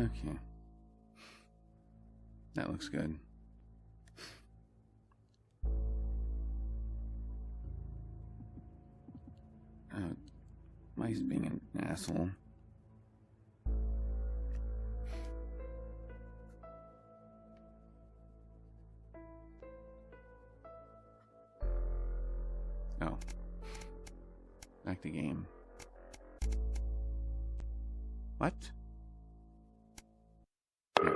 Okay. That looks good. Mice being an asshole. Oh. Back to game. What? Yeah.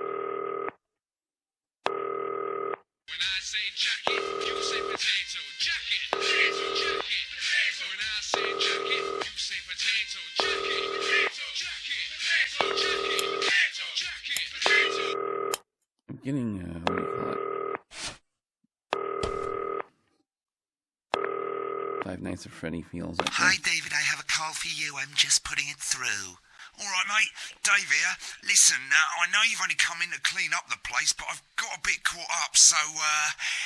When I say jacket, you say potato. Jacket, potato, jacket, potato. When I say jacket, you say potato. Jacket, potato, jacket, potato, jacket, potato, jacket, potato. I'm getting, what do you call it? Five Nights at Freddy feels like Hi, David, I have a call for you. I'm just putting it through. All right, mate. Dave here. Listen, I know you've only come in to clean up the place, but I've got a bit caught up, so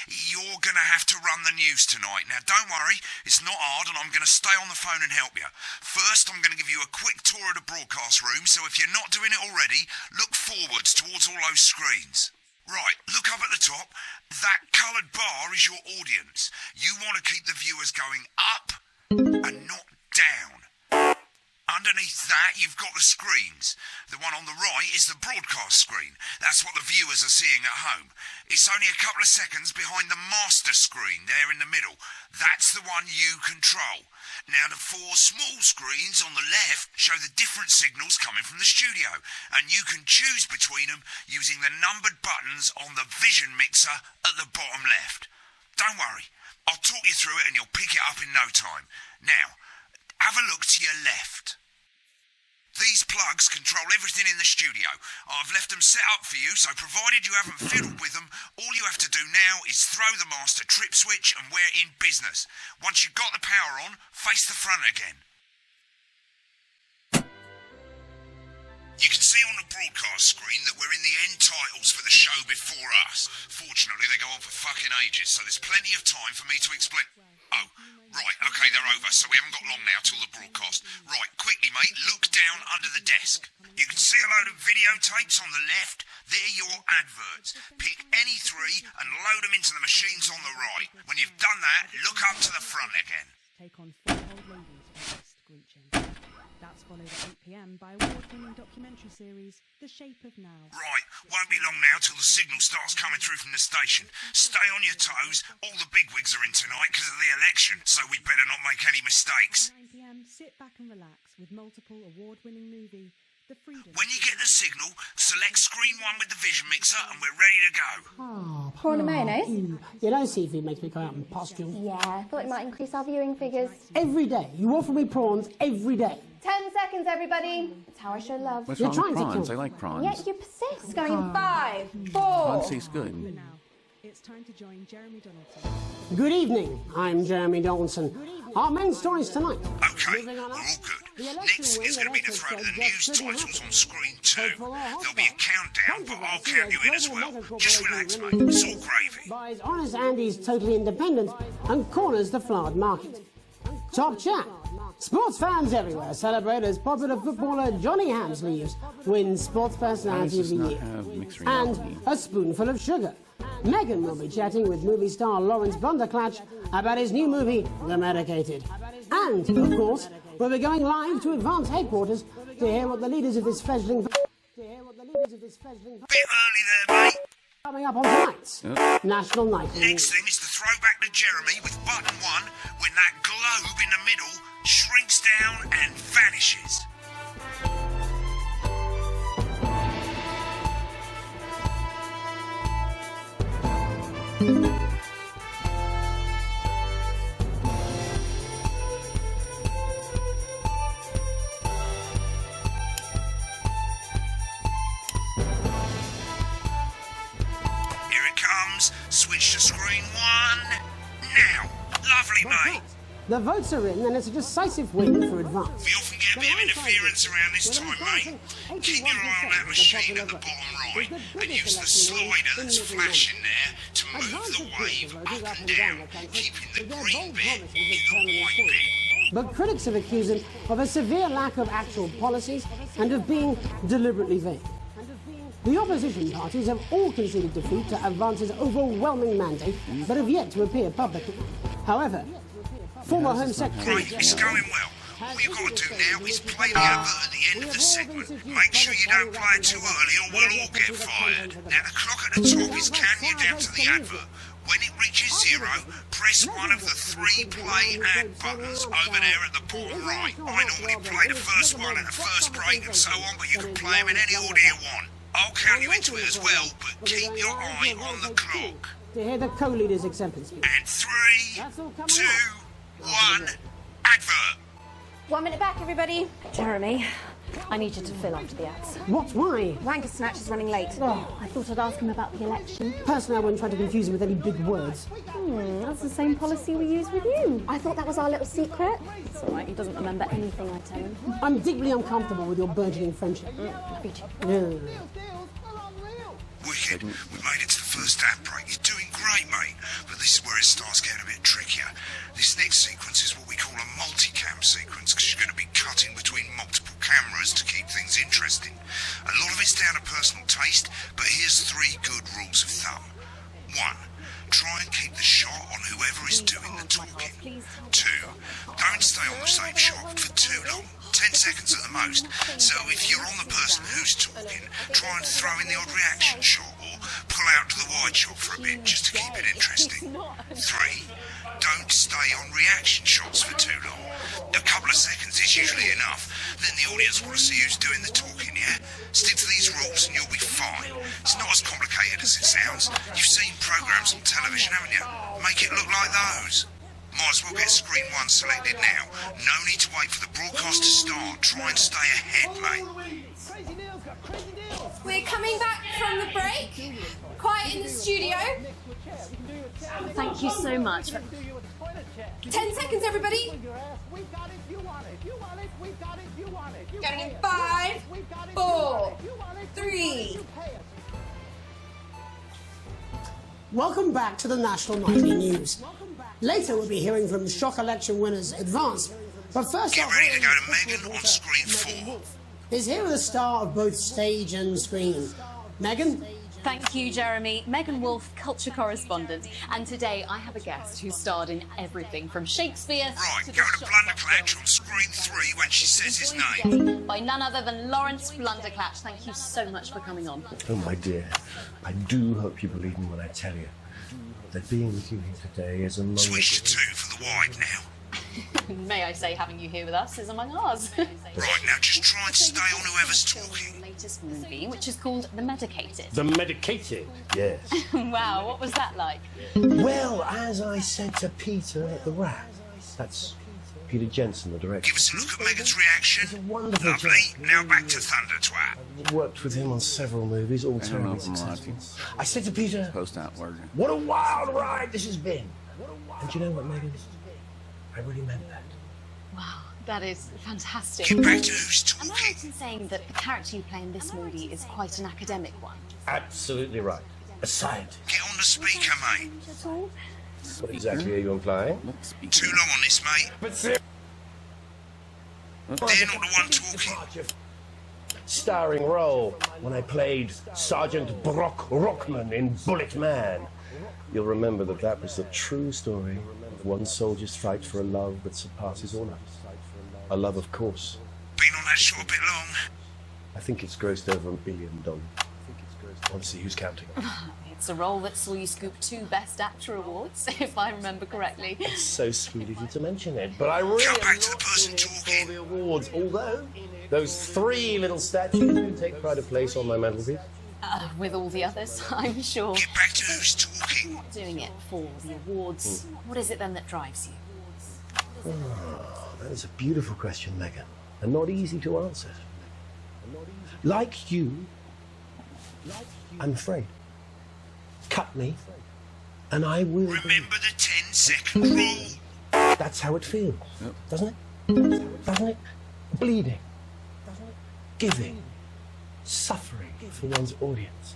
you're going to have to run the news tonight. Now, don't worry. It's not hard, and I'm going to stay on the phone and help you. First, I'm going to give you a quick tour of the broadcast room, so if you're not doing it already, look forwards towards all those screens. Right, look up at the top. That coloured bar is your audience. You want to keep the viewers going up and not down. Underneath that, you've got the screens. The one on the right is the broadcast screen. That's what the viewers are seeing at home. It's only a couple of seconds behind the master screen there in the middle. That's the one you control. Now, the four small screens on the left show the different signals coming from the studio, and you can choose between them using the numbered buttons on the vision mixer at the bottom left. Don't worry, I'll talk you through it and you'll pick it up in no time. Now, have a look to your left. These plugs control everything in the studio. I've left them set up for you, so provided you haven't fiddled with them, all you have to do now is throw the master trip switch and we're in business. Once you've got the power on, face the front again. You can see on the broadcast screen that we're in the end titles for the show before us. Fortunately, they go on for fucking ages, so there's plenty of time for me to explain... Oh, right, okay, they're over, so we haven't got long now till the broadcast. Right, quickly, mate, look down under the desk. You can see a load of videotapes on the left. They're your adverts. Pick any three and load them into the machines on the right. When you've done that, look up to the front again. Take on 4 old ladies for best screeching. That's followed at 8 p.m. by award-winning documentary series, The Shape of Now. Right, won't be long now till the signal starts coming through from the station. Stay on your toes. All the bigwigs are in tonight because of the election, so we'd better not make any mistakes. At 9 p.m, sit back and relax with multiple award-winning movie, The Freedom... When you get the signal, select screen 1 with the vision mixer and we're ready to go. Prawn and mayonnaise? You know, seafood makes me go out and pustule. Yeah, I thought it might increase our viewing figures. Every day. You offer me prawns every day. 10 seconds, everybody. That's how I show love. What's You're wrong with trying to prawns? kill I like prawns. Yet you persist. Going in 5, 4... Prawns taste good. Now, it's time to join Jeremy Donaldson. Good evening. I'm Jeremy Donaldson. Our main stories tonight. Okay, we're all good. Next is going to be the throw to the news titles on screen 2. There'll be a countdown, but I'll count you in as well. Just relax, mate. It's all gravy. Buys Honest Andy's Totally Independent and corners the flowered market. Top chat. Sports fans everywhere celebrate as popular footballer Johnny Hamsleeves wins Sports Personality of the Year. And a spoonful of sugar. Meghan will be chatting with movie star Lawrence Bunderclatch about his new movie, The Medicated. And, of course, we'll be going live to Advance Headquarters to hear what the leaders of this fledgling... Bit early there, mate. Coming up on tonight's National Night. Next thing is the throwback to Jeremy with button 1 when that globe in the middle shrinks down and vanishes. Switch to screen 1 now. Lovely, mate. The votes are in, and it's a decisive win for Advance. We often get a bit of interference around this time, mate. Keep your eye on that machine at the bottom right, and use the slider that's flashing there to move the wave up and down, keeping the green bit in the white bit. But critics have accused him of a severe lack of actual policies and of being deliberately vague. The opposition parties have all conceded defeat to Advance's overwhelming mandate, but have yet to appear publicly. However, former Home Secretary... Right, it's going well. All you've got to do now is play the advert at the end of the segment. Make sure you don't play it too early or we'll all get fired. Now, the clock at the top is counting you down to the advert. When it reaches 0, press one of the 3 play ad buttons over there at the bottom right. I normally play the first one at the first break and so on, but you can play them in any order you want. I'll count you into it as well, but keep your eye on the clock. To hear the co-leader's acceptance speech. And 3, 2, 1, advert. 1 minute back, everybody. Jeremy, I need you to fill after the ads. What? Why? Wanker Snatch is running late. Oh, I thought I'd ask him about the election. personally, I wouldn't try to confuse him with any big words. That's the same policy we use with you. I thought that was our little secret. It's all right, he doesn't remember anything I tell him. I'm deeply uncomfortable with your burgeoning friendship. Me too. Yeah. Wicked. We made it to the first ad break. You're doing great, mate. But this is where it starts getting a bit trickier. This next sequence is what we call a multicam sequence, because you're going to be cutting between multiple cameras to keep things interesting. A lot of it's down to personal taste, but here's 3 good rules of thumb. 1. Try and keep the shot on whoever is doing the talking. 2. Don't stay on the same shot for too long. 10 seconds at the most. So if you're on the person who's talking, try and throw in the odd reaction shot or pull out to the wide shot for a bit just to keep it interesting. 3. Don't stay on reaction shots for too long. A couple of seconds is usually enough. Then the audience want to see who's doing the talking, yeah? Stick to these rules and you'll be fine. It's not as complicated as it sounds. You've seen programs on television, haven't you? Make it look like those. Might as well get screen 1 selected now. No need to wait for the broadcast to start. Try and stay ahead, mate. We're coming back from the break. Quiet in the studio. Thank you so much. 10 seconds, everybody. Going in 5, 4, 3. Welcome back to the National Nightly News. Later, we'll be hearing from shock election winners Advance. But first Get off, ready to go to Megan on screen 4. is here with the star of both stage and screen. Megan? Thank you, Jeremy. Megan Wolfe, culture correspondent. And today I have a guest who starred in everything from Shakespeare Right, to go the to shop- Blunderclatch on screen 3 when she says his name. by none other than Lawrence Blunderclatch. Thank you so much for coming on. Oh, my dear, I do hope you believe me when I tell you that being with you here today is among Switch to 2 for the wide now. May I say, having you here with us is among ours. Right, now just try and stay on whoever's talking. Latest movie, which is called The Medicated. The medicated? Yes. Wow, what was that like? Well, as I said to Peter at the Rat, that's Peter Jensen, the director. Give us a look at Megan's reaction. He's a wonderful Lovely. chap. Now back to Thunder Twat. I've worked with him on several movies, all I don't know terribly if I'm allowed successful. I said to Peter, Post out word. what a wild ride this has been. And you know what, Megan? I really meant that. Wow, that is fantastic. Get back to who's Am I talking. right in saying that the character you play in this movie is quite an academic one? Absolutely right. A scientist. Get on the speaker, mate. At all? What exactly are you implying? Let's speak. Too long on this, mate. But seriously. They're not the one talking. Starring role when I played Sergeant Brock Rockman in Bullet Man. You'll remember that that was the true story of one soldier's fight for a love that surpasses all others. A love, of course. Been on that show a bit long. I think it's grossed over $1 billion. Let's see who's counting. It's a role that saw you scoop 2 Best Actor awards, if I remember correctly. It's so sweet of you to mention it, but I really Come am back to the not person in it for talking. the awards. Although those 3 little statues do take pride of place on my mantelpiece. With all the others, I'm sure. Get back to who's talking. Doing it for the awards. What is it then that drives you? That is a beautiful question, Megan, and not easy to answer. Like you, I'm afraid. Cut me, and I will. Remember the 10-second rule. That's how it feels, doesn't it? Doesn't it? Bleeding, giving, suffering for one's audience.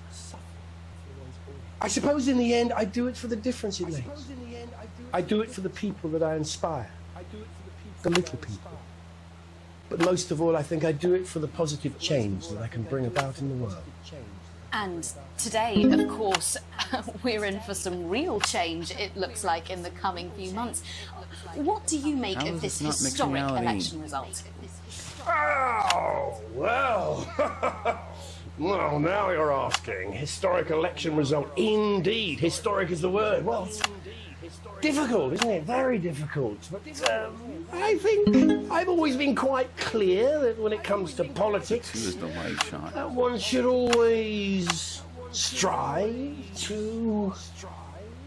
I suppose in the end, I do it for the difference it makes. I do it for the people that I inspire, the little people. But most of all, I think I do it for the positive change that I can bring about in the world. And today, of course, we're in for some real change, it looks like, in the coming few months. What do you make How of is this this not mixed historic reality? election result? Oh, well. Well, now you're asking. Historic election result. Indeed. Historic is the word. Well, it's difficult, isn't it? Very difficult. But I think I've always been quite clear that when it comes to politics, Two is the light shot. one should always strive to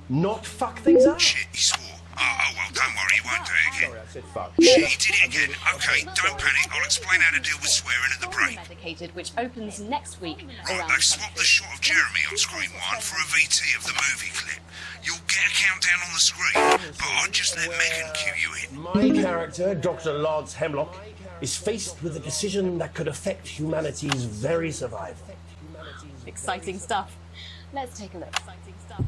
not fuck things up. Shit, he swore. Oh, well, don't worry, he won't do it again. Sorry, I said fuck. Shit, he did it again. Okay, don't panic. I'll explain how to deal with swearing at the break. Medicated, which opens next week. Right, around they've swapped the shot of Jeremy on screen 1 for a VT of the movie clip. You'll get a countdown on the screen, but I'll just let Megan cue you in. My character, Dr. Lance Hemlock, is faced with a decision that could affect humanity's very survival. Exciting stuff. Let's take a look. Exciting stuff.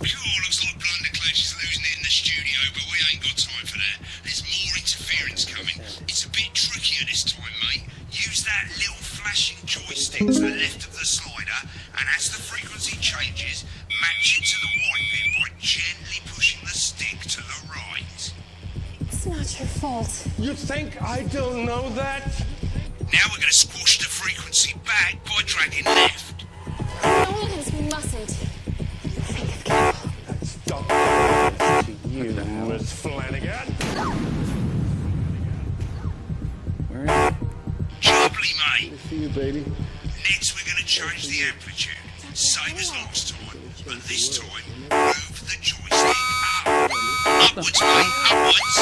Cool, looks like Blunderclash is losing it in the studio, but we ain't got time for that. There's more interference coming. It's a bit trickier this time, mate. Use that little flashing joystick to the left of the slider, and as the frequency changes, match it to the white bit by gently pushing the stick to the right. It's not your fault. You think I don't know that? Now we're going to squash the frequency back by dragging left. Hooligans mustn't. Stop you, Miss Flanagan. Where is it? Lovely, mate. See you, baby. Next, we're going to change the amplitude. Same as last time, but this time, move the joystick up. Upwards, mate, upwards.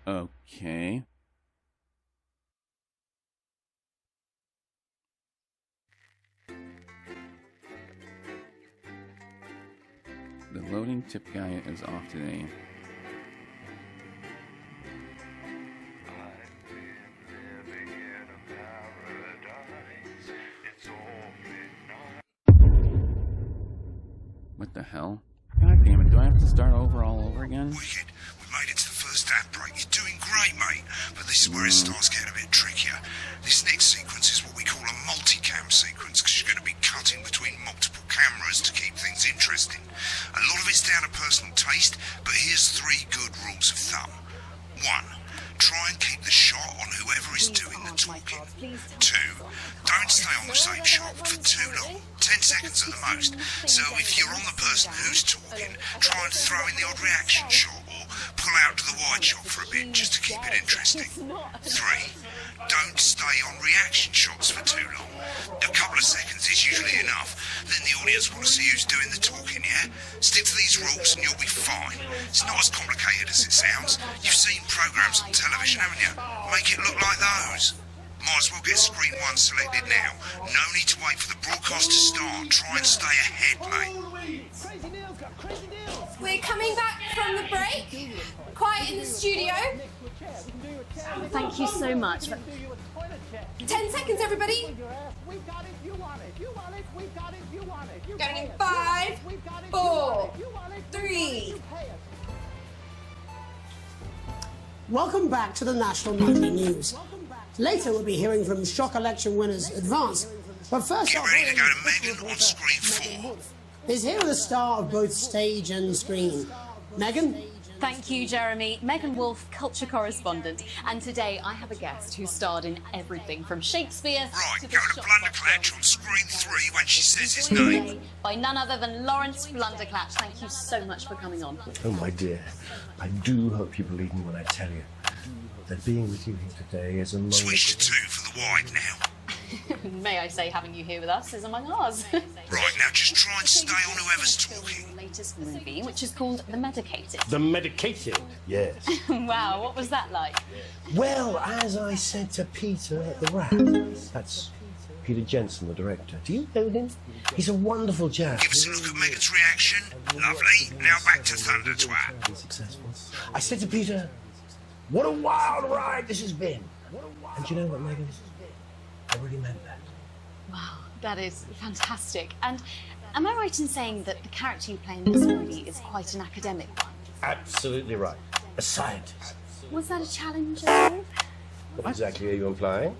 Okay. The loading tip guy is off today. What the hell? God damn it, do I have to start over all over again? Wicked. We made it to the first ad break. You're doing great, mate. But this is where it starts getting a bit trickier. This next sequence is what we call a multicam sequence, because you're going to be cutting between multiple cameras to keep things interesting. A lot of it's down to personal taste, but here's 3 good rules of thumb. 1. Try and keep the shot on whoever is doing the talking. 2. Don't stay on the same shot for too long. 10 seconds at the most. So if you're on the person who's talking, try and throw in the odd reaction shot or pull out to the wide shot for a bit just to keep it interesting. 3. Don't stay on reaction shots for too long. A couple of seconds is usually enough. Then the audience want to see who's doing the talking, yeah? Stick to these rules and you'll be fine. It's not as complicated as it sounds. You've seen programs on television, haven't you? Make it look like those. Might as well get screen 1 selected now. No need to wait for the broadcast to start. Try and stay ahead, mate. We're coming back from the break. Quiet in the studio. Thank you so much. 10 seconds, everybody. Going in 5, 4, 3. Welcome back to the National Nightly News. Later, we'll be hearing from shock election winners Advance. But first Get off, ready to go to Megan on screen 4. is here the star of both stage and screen. Megan? Thank you, Jeremy. Megan Wolf, culture correspondent. And today I have a guest who starred in everything from Shakespeare Right, to go the to shop Blunderclatch on screen 3 when she says his name. by none other than Lawrence Blunderclatch. Thank you so much for coming on. Oh, my dear, I do hope you believe me when I tell you that being with you here today is a moment... Switch to 2 for the wide now. May I say, having you here with us is among ours. Right, now just try and stay on whoever's talking. Latest movie, which is called The Medicated. The medicated, yes. Wow, what was that like? Well, as I said to Peter at the Wrap, that's Peter Jensen, the director. Do you know him? He's a wonderful chap. Give us a look at Megan's reaction. Lovely. Now back to Thunder Twat. Successful. I said to Peter, what a wild ride this has been. And you know what, Megan? I really meant that. Wow, that is fantastic. And Am I right in saying that the character you play in this movie is quite an academic one? Absolutely right. A scientist. Was that a challenge at all? What exactly are you implying?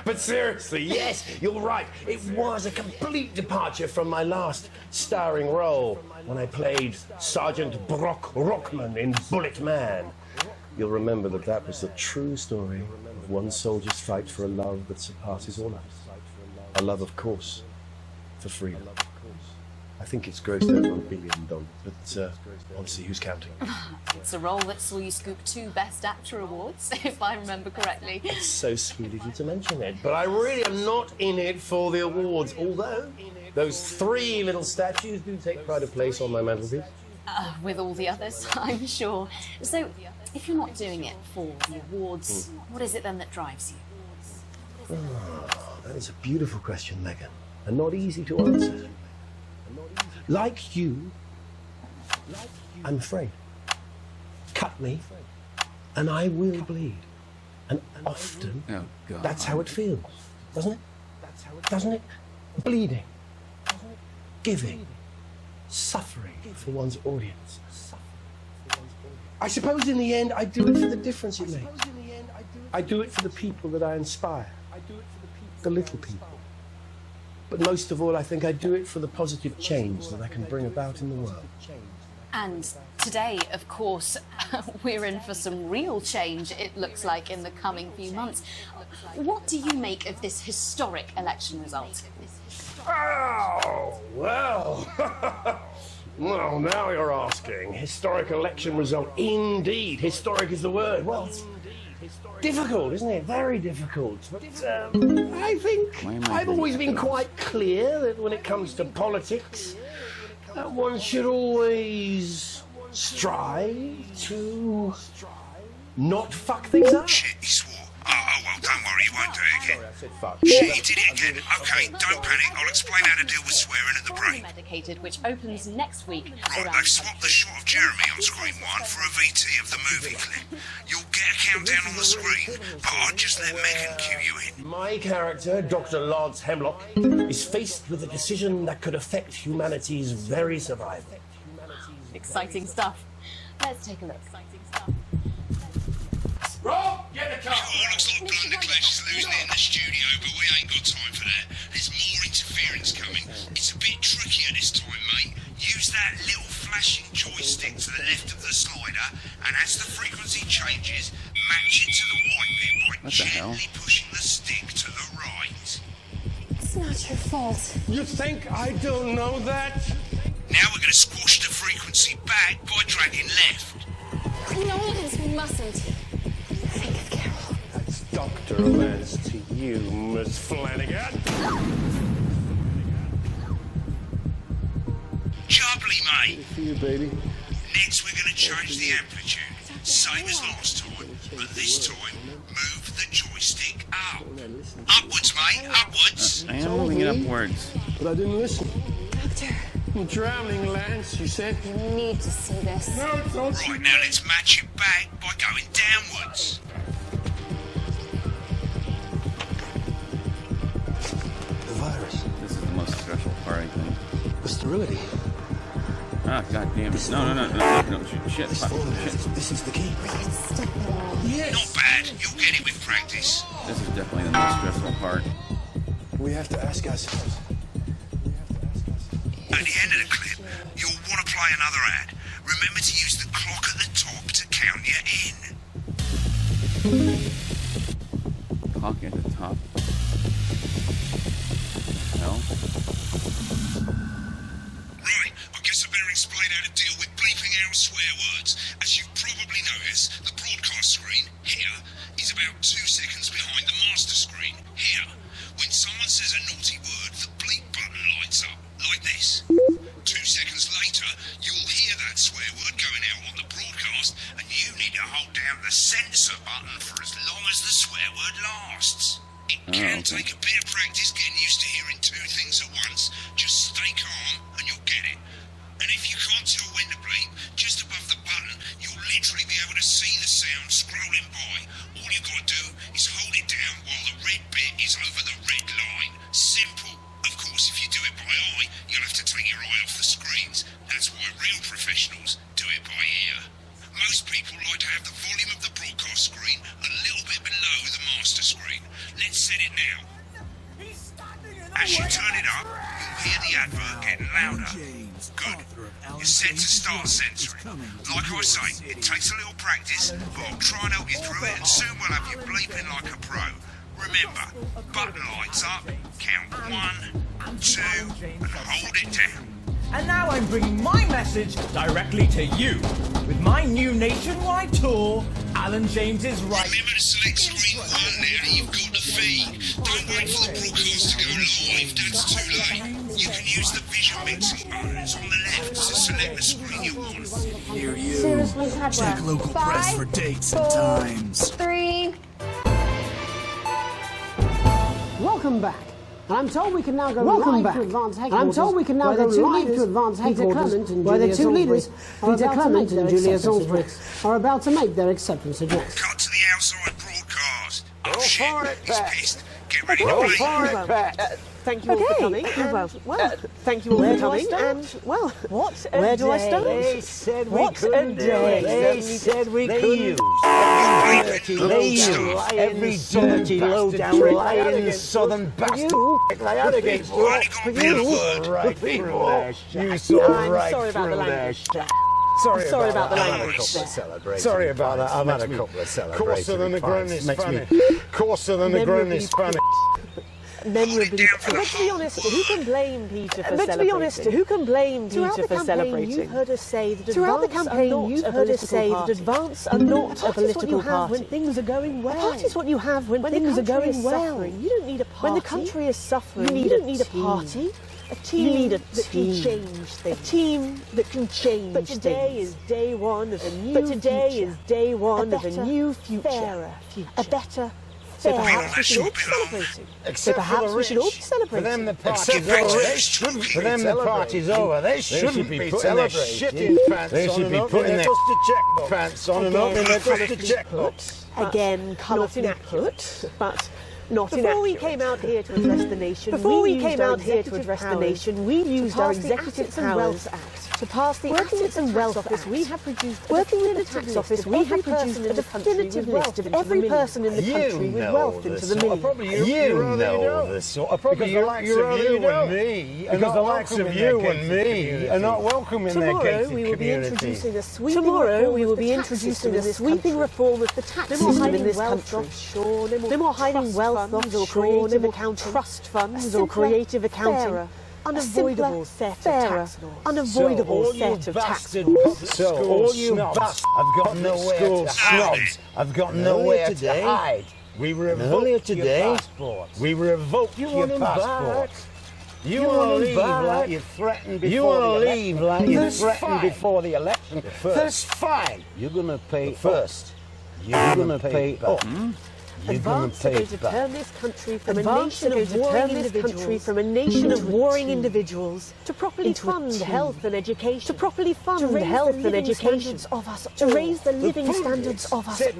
But seriously, yes, you're right. It was a complete departure from my last starring role when I played Sergeant Brock Rockman in Bullet Man. You'll remember that that was the true story of one soldier's fight for a love that surpasses all others. A love, of course, for freedom. I think it's grossed over $1 billion, but obviously, who's counting? It's a role that saw you scoop 2 Best Actor awards, if I remember correctly. It's so sweet of you to mention it, but I really am not in it for the awards, although those 3 little statues do take pride of place on my mantelpiece. With all the others, I'm sure. So, if you're not doing it for the awards, what is it then that drives you? Oh, that is a beautiful question, Megan, and not easy to answer. Like you, I'm afraid. Cut me, and I will bleed. And often, Oh, God. that's how it feels, doesn't it? Doesn't it? Bleeding, giving, suffering for one's audience. I suppose in the end, I do it for the difference it makes. I do it for the people that I inspire, the little people. But most of all, I think I do it for the positive change that I can bring about in the world. And today, of course, we're in for some real change, it looks like, in the coming few months. What do you make of this historic election result? Oh, well. Well, now you're asking. Historic election result. Indeed. Historic is the word. Well, it's difficult, isn't it? Very difficult. But I think I've always been quite clear that when it comes to politics, one should always strive to not fuck things up. Shit, he swore. Oh, well, don't worry, he won't do it again. Sorry, I said fuck. Shit, he did it again. Okay, don't panic. I'll explain how to deal with swearing at the break. Medicated, which opens next week. Right, they've swapped the shot of Jeremy on screen 1 for a VT of the movie clip. You'll get a countdown on the screen, but I'll just let Megan cue you in. My character, Dr. Lance Hemlock, is faced with a decision that could affect humanity's very survival. Exciting stuff. Let's take a look. Rob, get the car! Oh, looks like Blunderclash is losing it in the studio, but we ain't got time for that. There's more interference coming. It's a bit trickier this time, mate. Use that little flashing joystick to the left of the slider, and as the frequency changes, match it to the white bit by gently pushing the stick to the right. It's not your fault. You think I don't know that? Now we're going to squash the frequency back by dragging left. No, we mustn't. Think of Carol. That's Dr. Lance to you, Miss Flanagan. Jubbly, mate. Good for you, baby. Next, we're going to change the amplitude. Same as last time, but this time, move the joystick up. Upwards, mate, upwards. I am moving it upwards. But I didn't listen. Doctor, I'm drowning, Lance, you said. you need to see this. No, don't Right, now let's match it back by going downwards. The virus. This is the most stressful part, I think. The sterility. Ah, god damn it. No, shit. Fuck, shit. This is the key. Yes. Not bad, you'll get it with practice. This is definitely the most stressful part. We have to ask ourselves. At the end of the clip, you'll want to play another ad. Remember to use the clock at the top to count you in. Clock at the top. Hell. Right, I guess I better explain how to deal with bleeping out swear words. As you've probably noticed, the broadcast screen, here, is about 2 seconds behind the master screen, here. When someone says a naughty word, the bleep button lights up, like this. 2 seconds later, you'll hear that swear word going out on the broadcast, and you need to hold down the censor button for as long as the swear word lasts. It can take a bit of practice getting used to hearing 2 things at once. Just stay calm and you'll get it. And if you can't tell when to bleep, just above the button, you'll literally be able to see the sound scrolling by. All you've got to do is hold it down while the red bit is over the red line. Simple. Of course, course, if you do it by eye, you'll have to take your eye off the screens. That's why real professionals do it by ear. Most people like to have the volume of the broadcast screen a little bit below the master screen. Let's set it now. As you turn it up, you'll hear the advert getting louder. Good. You're set to start censoring. Like I say, it takes a little practice, but I'll try and help you through it, and soon we'll have you bleeping like a pro. Remember, button lights up, count 1, 2, and hold it down. And now I'm bringing my message directly to you. With my new nationwide tour, Alan James is right. Remember to select screen 1 now that you've got the feed. Don't wait for the broadcast to go live, that's too late. You can use the vision mixing buttons on the left to select the screen you want. Hear you. Check local press for dates and times. 3. Welcome back. And I'm told we can now go live to Advance Headquarters. I'm told we can now go live to Advance Headquarters, where the two leaders, Peter Clement and Julia Salisbury, are about to make their acceptance address. Cut to the outside broadcast. Oh Go shit, for it, he's Pat. pissed. Get ready to Go play. for it, Pat. Thank you all for coming. Thank you all for coming. And, well, where do I start? They said we What couldn't a do day. it. They said we couldn't. Every dirty, low-down lying southern bastard lay out against you. Right through their shit. You saw right sorry about through the their language. shit. Sorry about the I've had a language couple of there. celebrations. Sorry about that. I've had a couple of celebrations. Coarser than a granny Makes me Spanish. Coarser than a granny Spanish. Memorably. Let's be honest, who can blame Peter for celebrating? Throughout the campaign, you've heard us say that Advance are not a political party. When things are going well. A party is what you have when things are going well. You don't need a party. When the country is suffering, you don't need a party. A team that can change things. A team that can change things. But today is day one of a new future. Fairer future. A better, fairer. We should all be celebrating. So perhaps we should all be celebrating. For them the party's over. They shouldn't be putting their shitting pants on. They should be putting their pants on and opening their dusty checkbooks. Again, colourfully put, but not inaccurate. Before we came out here to address the nation, we used our Executive Powers Act to pass the Assets and Wealth Office. We have produced, working with the Tax Office, we have produced a definitive list of every person in the country with wealth into the millions. You know this sort of probably the likes of you and me, because the likes of you and me are not welcome in their gated community. Tomorrow we will be introducing a sweeping reform of the tax system in this country. No more hiding wealth offshore, creative accounting, trust funds or creative accounting. Unavoidable set of tax laws. So all you bastards have got nowhere to hide. I've got nowhere to hide. We revoked your passport. We revoked your passport. You want to leave like you threatened before the election. That's fine. You're going to pay first. You're going to pay back. Advance are going to turn this country from a nation of warring individuals to properly fund health and education. To properly fund health and education of us all. To raise the living standards of us all.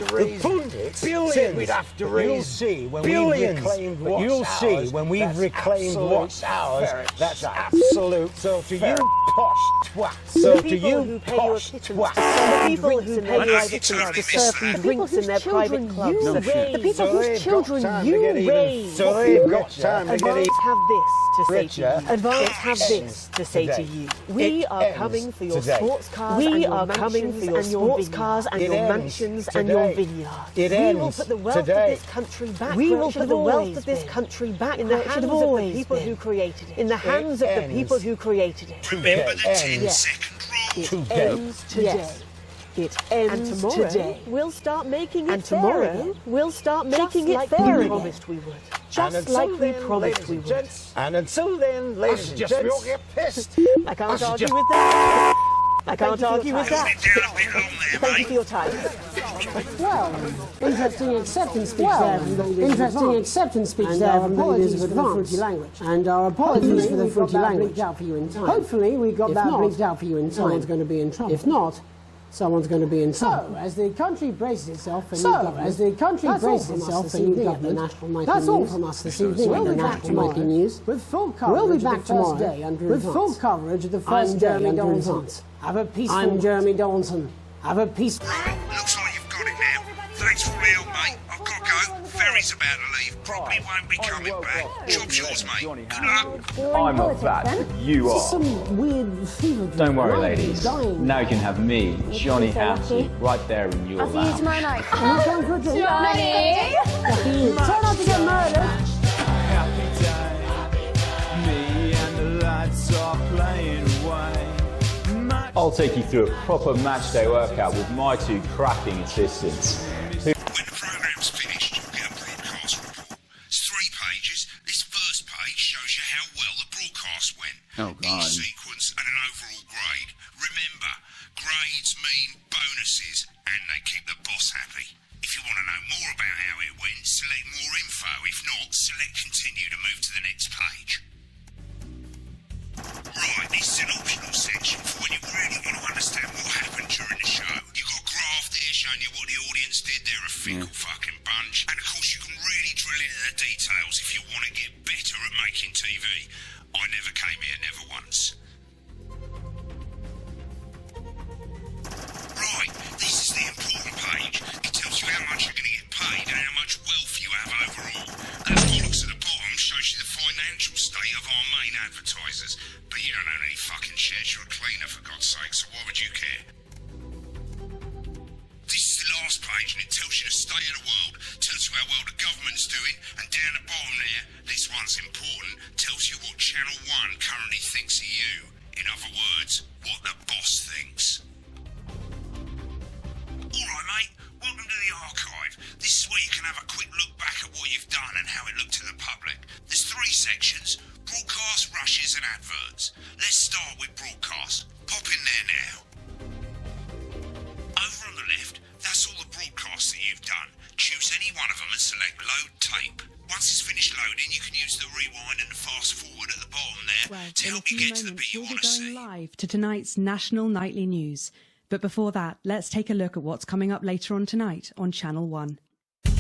The pundits said we'd have to raise billions. You'll see when we've reclaimed what's ours. That's absolute. So to you posh twats. So to you posh twats. The people who pay private clubs to serve them drinks in their private clubs. The people whose children you raise. So they've got time to get Advance have this to say to you. We are coming for your sports cars and your mansions and your vineyards. We will put the wealth of this country back. We will put the wealth of this country back in the hands of the people who created it. In the hands of the people who created it. Remember the 10-second rule. It ends today. It ends today. We'll start making it fair again. We'll start making it fair again. Promised we would. Just like we promised we would. And until then, ladies and gents, you'll get pissed. I can't argue with that. Thank you for your time. Well, interesting acceptance speech there from the leaders of Advance. And our apologies for the fruity language. Hopefully we got that blinked out for you in time. Someone's going to be in trouble. If not, someone's going to be in trouble. So, as the country braces itself for new government, that's all from us this evening. We'll be back tomorrow with full coverage of the first day under advance. Have a peaceful. I'm Jeremy Dawson. Have a peaceful. Looks like you've got it now. Thanks for all the help, mate. I've got to go. Ferry's about to leave. Probably won't be coming back. Job's yours, mate. Good luck. I'm not bad. You are. Some weird fever. Don't worry, ladies. Now you can have me, Johnny Hamsley, right there in your I'll see you lounge. tomorrow night. Are you going for a drink? Johnny! Try not to get murdered. Happy day. Me and the lads are playing away. I'll take you through a proper match day workout with my two cracking assistants. When the programme's finished, you'll get a broadcast report. It's 3 pages. This first page shows you how well the broadcast went. Oh, God. Each sequence and an overall grade. Remember, grades mean bonuses, and they keep the boss happy. If you want to know more about how it went, select more info. If not, select continue to move to the next page. Right, this is an optional section for when you really want to understand what happened during the show. You've got a graph there showing you what the audience did. They're a fickle fucking bunch. And of course you can really drill into the details if you want to get better at making TV. I never came here, never once. Right, this is the important page. It tells you how much you're going to get paid and how much wealth you have overall. And the bollocks at the bottom shows you the financial state of our main advertisers. But you don't own any fucking shares, you're a cleaner for God's sake, so why would you care? This is the last page and it tells you the state of the world, tells you how well the government's doing, and down the bottom there, this one's important, tells you what Channel 1 currently thinks of you. In other words, what the boss thinks. Alright mate, welcome to the archive. This is where you can have a quick look back at what you've done and how it looked to the public. There's 3 sections: broadcast, rushes and adverts. Let's start with broadcast. Pop in there now. Over on the left, that's all the broadcasts that you've done. Choose any one of them and select load tape. Once it's finished loading, you can use the rewind and the fast forward at the bottom there to help you get to the bit you want to see. Live to tonight's national nightly news. But before that, let's take a look at what's coming up later on tonight on Channel 1. Right,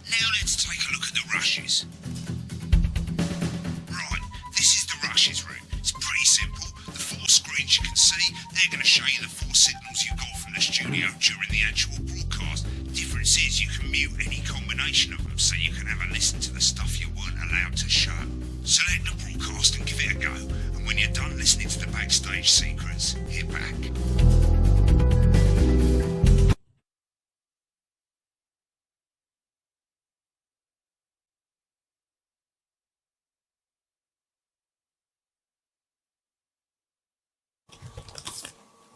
now let's take a look at the rushes. Right, this is the rushes room. It's pretty simple. The 4 screens you can see, they're going to show you the 4 signals you got from the studio during the actual broadcast. Difference is you can mute any combination of them so you can have a listen to the stuff you weren't allowed to show. Select the broadcast and give it a go. And when you're done listening to the backstage secrets, hit back.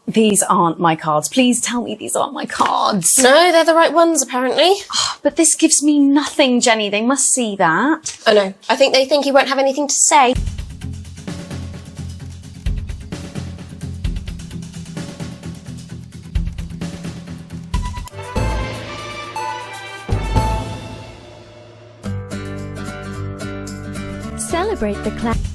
These aren't my cards. Please tell me these aren't my cards. No, they're the right ones, apparently. Oh, but this gives me nothing, Jenny. They must see that. Oh no, I think they think you won't have anything to say. Celebrate the class.